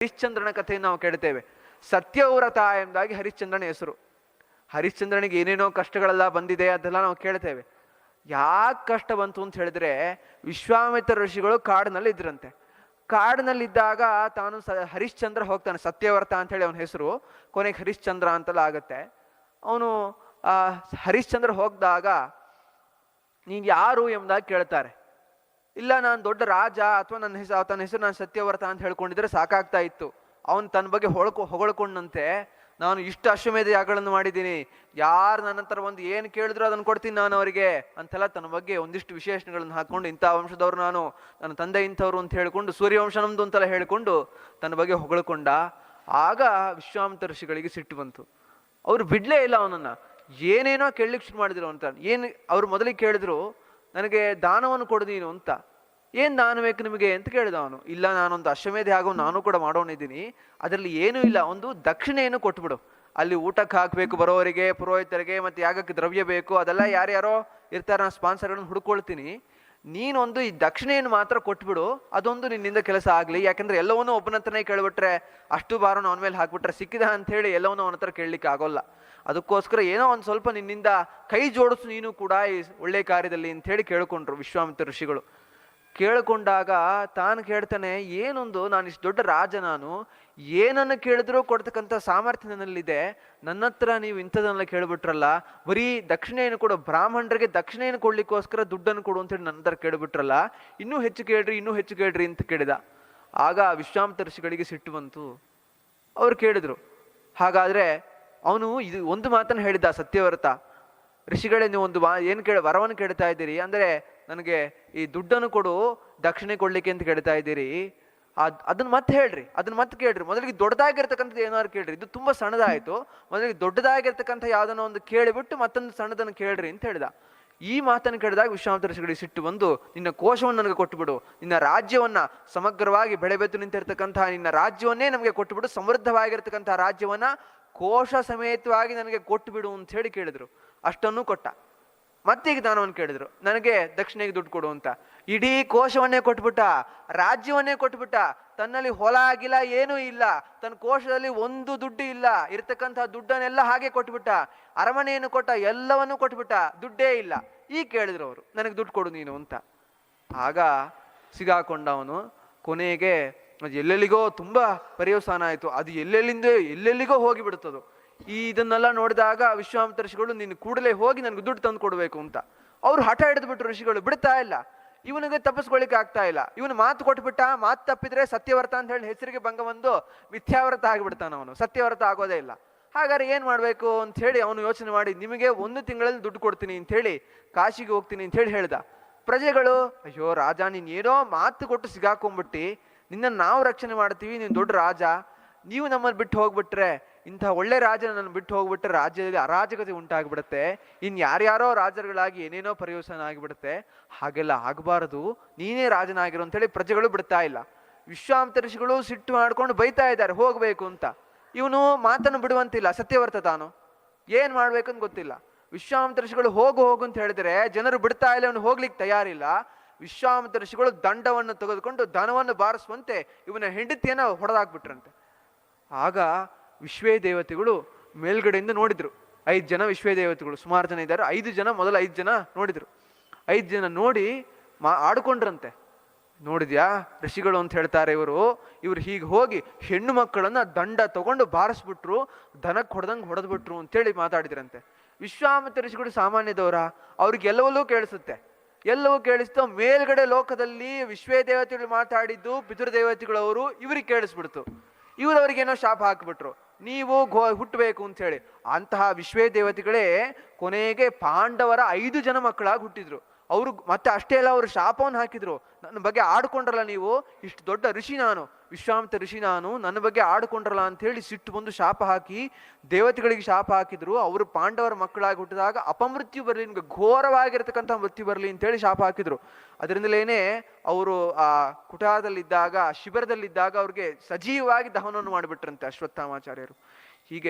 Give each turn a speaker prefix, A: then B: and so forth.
A: ಹರಿಶ್ಚಂದ್ರನ ಕಥೆಯನ್ನು ನಾವು ಕೇಳ್ತೇವೆ. ಸತ್ಯವ್ರತ ಎಂಬುದಾಗಿ ಹರಿಶ್ಚಂದ್ರನ ಹೆಸರು. ಹರಿಶ್ಚಂದ್ರನಿಗೆ ಏನೇನೋ ಕಷ್ಟಗಳೆಲ್ಲ ಬಂದಿದೆ, ಅದೆಲ್ಲ ನಾವು ಕೇಳ್ತೇವೆ. ಯಾಕೆ ಕಷ್ಟ ಬಂತು ಅಂತ ಹೇಳಿದ್ರೆ, ವಿಶ್ವಾಮಿತ್ರ ಋಷಿಗಳು ಕಾಡಿನಲ್ಲಿ ಇದ್ರಂತೆ. ಕಾಡಿನಲ್ಲಿದ್ದಾಗ ತಾನು ಹರಿಶ್ಚಂದ್ರ ಹೋಗ್ತಾನೆ. ಸತ್ಯವ್ರತ ಅಂತ ಹೇಳಿ ಅವನ ಹೆಸರು, ಕೊನೆಗೆ ಹರಿಶ್ಚಂದ್ರ ಅಂತೆಲ್ಲ ಆಗತ್ತೆ. ಅವನು ಹರಿಶ್ಚಂದ್ರ ಹೋಗಿದಾಗ ನೀನ್ ಯಾರು ಎಂಬುದಾಗಿ ಕೇಳ್ತಾರೆ. ಇಲ್ಲ, ನಾನು ದೊಡ್ಡ ರಾಜ, ಅಥವಾ ತನ್ನ ಹೆಸರು ನಾನು ಸತ್ಯವ್ರತ ಅಂತ ಹೇಳ್ಕೊಂಡಿದ್ರೆ ಸಾಕಾಗ್ತಾ ಇತ್ತು. ಅವನು ತನ್ನ ಬಗ್ಗೆ ಹೊಗಳ್ಕೊಂಡಂತೆ, ನಾನು ಇಷ್ಟು ಅಶ್ವಮೇಧ ಯಾಗಗಳನ್ನು ಮಾಡಿದ್ದೀನಿ, ಯಾರು ನನ್ನ ಹತ್ರ ಒಂದು ಏನು ಕೇಳಿದ್ರು ಅದನ್ನು ಕೊಡ್ತೀನಿ ನಾನು ಅವರಿಗೆ ಅಂತೆಲ್ಲ ತನ್ನ ಬಗ್ಗೆ ಒಂದಿಷ್ಟು ವಿಶೇಷಣಗಳನ್ನು ಹಾಕೊಂಡು, ಇಂಥ ವಂಶದವ್ರು ನಾನು, ನನ್ನ ತಂದೆ ಇಂಥವ್ರು ಅಂತ ಹೇಳ್ಕೊಂಡು, ಸೂರ್ಯವಂಶ ನಮ್ದು ಅಂತೆಲ್ಲ ಹೇಳ್ಕೊಂಡು ತನ್ನ ಬಗ್ಗೆ ಹೊಗಳ್ಕೊಂಡ. ಆಗ ವಿಶ್ವಾಮಿತ್ರ ಋಷಿಗಳಿಗೆ ಸಿಟ್ಟು ಬಂತು. ಅವ್ರು ಬಿಡ್ಲೇ ಇಲ್ಲ ಅವನನ್ನ. ಏನೇನೋ ಕೇಳಲಿಕ್ಕೆ ಶುರು ಮಾಡಿದ್ರು ಅಂತ. ಅವ್ರು ಮೊದಲಿಗೆ ಕೇಳಿದ್ರು, ನನಗೆ ದಾನವನ್ನು ಕೊಡು ನೀನು ಅಂತ. ಏನ್ ದಾನ ಬೇಕು ನಿಮಗೆ ಅಂತ ಕೇಳಿದ ಅವನು. ಇಲ್ಲ, ನಾನೊಂದು ಅಶ್ವಮೇಧ ಯಾಗವು ನಾನು ಕೂಡ ಮಾಡೋನಿದ್ದೀನಿ, ಅದರಲ್ಲಿ ಏನೂ ಇಲ್ಲ, ಒಂದು ದಕ್ಷಿಣೆಯನ್ನು ಕೊಟ್ಬಿಡು. ಅಲ್ಲಿ ಊಟಕ್ಕೆ ಹಾಕಬೇಕು ಬರೋವರಿಗೆ, ಪುರೋಹಿತರಿಗೆ, ಮತ್ತೆ ಯಾಗಕ್ಕೆ ದ್ರವ್ಯ ಬೇಕು, ಅದೆಲ್ಲ ಯಾರ್ಯಾರೋ ಇರ್ತಾರ, ನಾನು ಸ್ಪಾನ್ಸರ್ಗಳನ್ನು ಹುಡ್ಕೊಳ್ತೀನಿ. ನೀನೊಂದು ಈ ದಕ್ಷಿಣೆಯನ್ನು ಮಾತ್ರ ಕೊಟ್ಬಿಡು, ಅದೊಂದು ನಿನ್ನಿಂದ ಕೆಲಸ ಆಗ್ಲಿ. ಯಾಕಂದ್ರೆ ಎಲ್ಲವನ್ನೂ ಒಬ್ಬನ ಹತ್ರನೇ ಕೇಳ್ಬಿಟ್ರೆ, ಅಷ್ಟು ಬಾರನು ಅವನ ಮೇಲೆ ಹಾಕ್ಬಿಟ್ರೆ ಸಿಕ್ಕಿದ ಅಂತ ಹೇಳಿ ಎಲ್ಲವನ್ನೂ ಅವನ ಹತ್ರ ಕೇಳಲಿಕ್ಕೆ ಆಗೋಲ್ಲ. ಅದಕ್ಕೋಸ್ಕರ ಏನೋ ಒಂದು ಸ್ವಲ್ಪ ನಿನ್ನಿಂದ ಕೈ ಜೋಡಿಸು ನೀನು ಕೂಡ ಈ ಒಳ್ಳೆ ಕಾರ್ಯದಲ್ಲಿ ಅಂತ ಹೇಳಿ ಕೇಳ್ಕೊಂಡ್ರು ವಿಶ್ವಾಮಿತ್ರ ಋಷಿಗಳು. ಕೇಳ್ಕೊಂಡಾಗ ತಾನು ಕೇಳ್ತಾನೆ, ಏನೊಂದು, ನಾನು ಇಷ್ಟು ದೊಡ್ಡ ರಾಜ, ನಾನು ಏನನ್ನು ಕೇಳಿದ್ರೂ ಕೊಡ್ತಕ್ಕಂಥ ಸಾಮರ್ಥ್ಯ ನನ್ನಲ್ಲಿದೆ, ನನ್ನ ಹತ್ರ ನೀವು ಇಂಥದನ್ನೆಲ್ಲ ಕೇಳ್ಬಿಟ್ರಲ್ಲ, ಬರೀ ದಕ್ಷಿಣೆಯನ್ನು ಕೊಡು, ಬ್ರಾಹ್ಮಣರಿಗೆ ದಕ್ಷಿಣೆಯನ್ನು ಕೊಡ್ಲಿಕ್ಕೋಸ್ಕರ ದುಡ್ಡನ್ನು ಕೊಡು ಅಂತೇಳಿ ನನ್ನ ಹತ್ರ ಕೇಳ್ಬಿಟ್ರಲ್ಲ, ಇನ್ನೂ ಹೆಚ್ಚು ಕೇಳ್ರಿ, ಇನ್ನೂ ಹೆಚ್ಚು ಕೇಳ್ರಿ ಅಂತ ಕೇಳಿದ. ಆಗ ವಿಶ್ವಾಮಿತ್ರ ಋಷಿಗಳಿಗೆ ಸಿಟ್ಟು ಬಂತು. ಅವ್ರು ಕೇಳಿದ್ರು, ಹಾಗಾದ್ರೆ ಅವನು ಇದು ಒಂದು ಮಾತನ್ನು ಹೇಳಿದ್ದ ಸತ್ಯವ್ರತ, ಋಷಿಗಳೇ ನೀವು ಒಂದು ವರವನ್ನು ಕೇಳ್ತಾ ಇದ್ದೀರಿ, ಅಂದ್ರೆ ನನಗೆ ಈ ದುಡ್ಡನ್ನು ಕೊಡು, ದಕ್ಷಿಣೆ ಕೊಡ್ಲಿಕ್ಕೆ ಅಂತ ಕೇಳ್ತಾ ಇದ್ದೀರಿ, ಅದನ್ನ ಮತ್ತೆ ಹೇಳ್ರಿ, ಅದನ್ನ ಮತ್ತೆ ಕೇಳ್ರಿ. ಮೊದಲಿಗೆ ದೊಡ್ಡದಾಗಿರ್ತಕ್ಕಂಥದ್ದು ಏನಾದ್ರು ಕೇಳ್ರಿ, ಇದು ತುಂಬಾ ಸಣ್ಣದಾಯ್ತು, ಮೊದಲಿಗೆ ದೊಡ್ಡದಾಗಿರ್ತಕ್ಕಂಥ ಯಾವ್ದನ್ನ ಒಂದು ಕೇಳಿಬಿಟ್ಟು ಮತ್ತೊಂದು ಸಣ್ಣದನ್ನು ಕೇಳ್ರಿ ಅಂತ ಹೇಳಿದ. ಈ ಮಾತನ್ನು ಕೇಳಿದಾಗ ವಿಶ್ವಾಮಿತ್ರ ಋಷಿಗಳಿಗೆ ಸಿಟ್ಟು ಬಂದು, ನಿನ್ನ ಕೋಶವನ್ನು ನನಗೆ ಕೊಟ್ಟುಬಿಡು, ನಿನ್ನ ರಾಜ್ಯವನ್ನ ಸಮಗ್ರವಾಗಿ ಬೆಳೆಬೆದ್ದು ನಿಂತಿರ್ತಕ್ಕಂತಹ ನಿನ್ನ ರಾಜ್ಯವನ್ನೇ ನಮಗೆ ಕೊಟ್ಟುಬಿಡು, ಸಮೃದ್ಧವಾಗಿರ್ತಕ್ಕಂತಹ ರಾಜ್ಯವನ್ನ ಕೋಶ ಸಮೇತವಾಗಿ ನನಗೆ ಕೊಟ್ಟುಬಿಡು ಅಂತ ಹೇಳಿ ಕೇಳಿದ್ರು. ಅಷ್ಟನ್ನು ಕೊಟ್ಟ. ಮತ್ತೀಗ ದಾನವನ್ನು ಕೇಳಿದ್ರು, ನನಗೆ ದಕ್ಷಿಣೆಗೆ ದುಡ್ಡು ಕೊಡು ಅಂತ. ಇಡೀ ಕೋಶವನ್ನೇ ಕೊಟ್ಬಿಟ್ಟ, ರಾಜ್ಯವನ್ನೇ ಕೊಟ್ಬಿಟ್ಟ. ತನ್ನಲ್ಲಿ ಹೊಲ ಆಗಿಲ್ಲ, ಏನೂ ಇಲ್ಲ, ತನ್ನ ಕೋಶದಲ್ಲಿ ಒಂದು ದುಡ್ಡು ಇಲ್ಲ, ಇರ್ತಕ್ಕಂತಹ ದುಡ್ಡನ್ನೆಲ್ಲ ಹಾಗೆ ಕೊಟ್ಬಿಟ್ಟ. ಅರಮನೆಯನ್ನು ಕೊಟ್ಟ, ಎಲ್ಲವನ್ನೂ ಕೊಟ್ಬಿಟ್ಟ, ದುಡ್ಡೇ ಇಲ್ಲ. ಈಗ ಕೇಳಿದ್ರು ಅವರು, ನನಗೆ ದುಡ್ಡು ಕೊಡು ನೀನು ಅಂತ. ಆಗ ಸಿಗಾಕೊಂಡ ಅವನು. ಕೊನೆಗೆ ಎಲ್ಲೆಲ್ಲಿಗೋ ತುಂಬಾ ಪರ್ಯವಸಾನ ಆಯ್ತು. ಅದು ಎಲ್ಲೆಲ್ಲಿಗೋ ಹೋಗಿ ಬಿಡುತ್ತದು. ಇದನ್ನೆಲ್ಲ ನೋಡಿದಾಗ ವಿಶ್ವಾಮಿತ್ರ ಋಷಿಗಳು, ನೀನು ಕೂಡಲೇ ಹೋಗಿ ನನಗೆ ದುಡ್ಡು ತಂದು ಕೊಡ್ಬೇಕು ಅಂತ. ಅವ್ರು ಹಠ ಹಿಡಿದು ಬಿಟ್ರು ಋಷಿಗಳು, ಬಿಡ್ತಾ ಇಲ್ಲ. ಇವನಿಗೆ ತಪ್ಪಿಸ್ಕೊಳ್ಳಿಕ್ಕೆ ಆಗ್ತಾ ಇಲ್ಲ. ಇವನು ಮಾತು ಕೊಟ್ಬಿಟ್ಟ, ಮಾತು ತಪ್ಪಿದ್ರೆ ಸತ್ಯವ್ರತ ಅಂತ ಹೇಳಿ ಹೆಸರಿಗೆ ಭಂಗ ಬಂದು ಮಿಥ್ಯಾವ್ರತ ಆಗಿಬಿಡ್ತಾನ ಅವನು, ಸತ್ಯವ್ರತ ಆಗೋದೇ ಇಲ್ಲ. ಹಾಗಾದ್ರೆ ಏನ್ ಮಾಡ್ಬೇಕು ಅಂತ ಹೇಳಿ ಅವನು ಯೋಚನೆ ಮಾಡಿ, ನಿಮಗೆ 1 ತಿಂಗಳಲ್ಲಿ ದುಡ್ಡು ಕೊಡ್ತೀನಿ ಅಂತ ಹೇಳಿ, ಕಾಶಿಗೆ ಹೋಗ್ತೀನಿ ಅಂತ ಹೇಳಿ ಹೇಳ್ದ. ಪ್ರಜೆಗಳು, ಅಯ್ಯೋ ರಾಜ, ನೀನ್ ಏನೋ ಮಾತು ಕೊಟ್ಟು ಸಿಗಾಕೊಂಡ್ಬಿಟ್ಟಿ, ನಿನ್ನ ನಾವು ರಕ್ಷಣೆ ಮಾಡ್ತೀವಿ, ನೀನು ದೊಡ್ಡ ರಾಜ, ನೀವು ನಮ್ಮನ್ನು ಬಿಟ್ಟು ಹೋಗ್ಬಿಟ್ರೆ, ಇಂಥ ಒಳ್ಳೆ ರಾಜ ನನ್ನ ಬಿಟ್ಟು ಹೋಗ್ಬಿಟ್ರೆ ರಾಜ್ಯದಲ್ಲಿ ಅರಾಜಕತೆ ಉಂಟಾಗ್ಬಿಡುತ್ತೆ, ಯಾರ್ಯಾರೋ ರಾಜರುಗಳಾಗಿ ಏನೇನೋ ಪರ್ಯವಸಾನ ಆಗಿಬಿಡುತ್ತೆ, ಹಾಗೆಲ್ಲ ಆಗಬಾರದು, ನೀನೇ ರಾಜನಾಗಿರೋ ಅಂತೇಳಿ ಪ್ರಜೆಗಳು ಬಿಡ್ತಾ ಇಲ್ಲ. ವಿಶ್ವಾಮಿತ್ರ ಋಷಿಗಳು ಸಿಟ್ಟು ಮಾಡ್ಕೊಂಡು ಬೈತಾ ಇದ್ದಾರೆ ಹೋಗ್ಬೇಕು ಅಂತ. ಇವನು ಮಾತನ್ನು ಬಿಡುವಂತಿಲ್ಲ, ಸತ್ಯವ್ರತ ತಾನು ಏನ್ ಮಾಡ್ಬೇಕಂತ ಗೊತ್ತಿಲ್ಲ. ವಿಶ್ವಾಮಿತ್ರ ಋಷಿಗಳು ಹೋಗು ಅಂತ ಹೇಳಿದ್ರೆ ಜನರು ಬಿಡ್ತಾ ಇಲ್ಲ, ಅವನು ಹೋಗ್ಲಿಕ್ಕೆ ತಯಾರಿಲ್ಲ. ವಿಶ್ವಾಮಿತ್ರ ಋಷಿಗಳು ದಂಡವನ್ನು ತೆಗೆದುಕೊಂಡು ಧನವನ್ನು ಬಾರಿಸುವಂತೆ ಇವನ ಹೆಂಡತಿಯನ್ನ ಹೊಡೆದಾಕ್ಬಿಟ್ರಂತೆ. ಆಗ ವಿಶ್ವೇ ದೇವತೆಗಳು ಮೇಲ್ಗಡೆಯಿಂದ ನೋಡಿದ್ರು. 5 ಜನ ವಿಶ್ವೇ ದೇವತೆಗಳು, ಸುಮಾರು ಜನ ಇದ್ದಾರೆ. 5 ಜನ, ಮೊದಲ 5 ಜನ ನೋಡಿದ್ರು. 5 ಜನ ನೋಡಿ ಆಡ್ಕೊಂಡ್ರಂತೆ. ನೋಡಿದ್ಯಾ ಋಷಿಗಳು ಅಂತ ಹೇಳ್ತಾರೆ ಇವರು ಹೀಗೆ ಹೋಗಿ ಹೆಣ್ಣು ಮಕ್ಕಳನ್ನ ದಂಡ ತಗೊಂಡು ಬಾರಿಸ್ಬಿಟ್ರು, ದನಕ್ಕೆ ಹೊಡೆದಂಗೆ ಹೊಡೆದ್ಬಿಟ್ರು ಅಂತೇಳಿ ಮಾತಾಡಿದ್ರಂತೆ. ವಿಶ್ವಾಮಿತ್ರ ಋಷಿಗಳು ಸಾಮಾನ್ಯದವರ, ಅವ್ರಿಗೆ ಎಲ್ಲವಲ್ಲೂ ಕೇಳಿಸುತ್ತೆ, ಎಲ್ಲವೂ ಕೇಳಿಸ್ತು. ಮೇಲ್ಗಡೆ ಲೋಕದಲ್ಲಿ ವಿಶ್ವೇ ದೇವತೆಗಳು ಮಾತಾಡಿದ್ದು ಪಿತೃದೇವತೆಗಳವರು ಇವ್ರಿಗೆ ಕೇಳಿಸ್ಬಿಡ್ತು. ಇವ್ರವ್ರಿಗೇನೋ ಶಾಪ ಹಾಕ್ಬಿಟ್ರು, ನೀವು ಹುಟ್ಟಬೇಕು ಅಂತ ಹೇಳಿ. ಅಂತಹ ವಿಶ್ವೇ ದೇವತೆಗಳೇ ಕೊನೆಗೆ ಪಾಂಡವರ 5 ಜನ ಮಕ್ಕಳಾಗಿ ಹುಟ್ಟಿದ್ರು. ಅವರು ಮತ್ತೆ ಅಷ್ಟೇ ಅಲ್ಲ, ಅವರು ಶಾಪವನ್ನು ಹಾಕಿದ್ರು. ನನ್ನ ಬಗ್ಗೆ ಆಡ್ಕೊಂಡ್ರಲ್ಲ ನೀವು, ಇಷ್ಟು ದೊಡ್ಡ ಋಷಿ ನಾನು, ವಿಶ್ವಾಮಿತ್ರ ಋಷಿ ನಾನು, ನನ್ನ ಬಗ್ಗೆ ಆಡ್ಕೊಂಡ್ರಲ್ಲ ಅಂತ ಹೇಳಿ ಸಿಟ್ಟು ಬಂದು ಶಾಪ ಹಾಕಿ ದೇವತೆಗಳಿಗೆ ಶಾಪ ಹಾಕಿದ್ರು. ಅವರು ಪಾಂಡವರ ಮಕ್ಕಳಾಗಿ ಹುಟ್ಟಿದಾಗ ಅಪಮೃತ್ಯು ಬರಲಿ, ನಿಮ್ಗೆ ಘೋರವಾಗಿರ್ತಕ್ಕಂಥ ಮೃತ್ಯು ಬರಲಿ ಅಂತೇಳಿ ಶಾಪ ಹಾಕಿದ್ರು. ಅದರಿಂದಲೇನೆ ಅವರು ಆ ಕುಟಾರದಲ್ಲಿದ್ದಾಗ, ಶಿಬಿರದಲ್ಲಿದ್ದಾಗ ಅವ್ರಿಗೆ ಸಜೀವವಾಗಿ ದಹನವನ್ನು ಮಾಡಿಬಿಟ್ರಂತೆ ಅಶ್ವತ್ಥಾಮಾಚಾರ್ಯರು.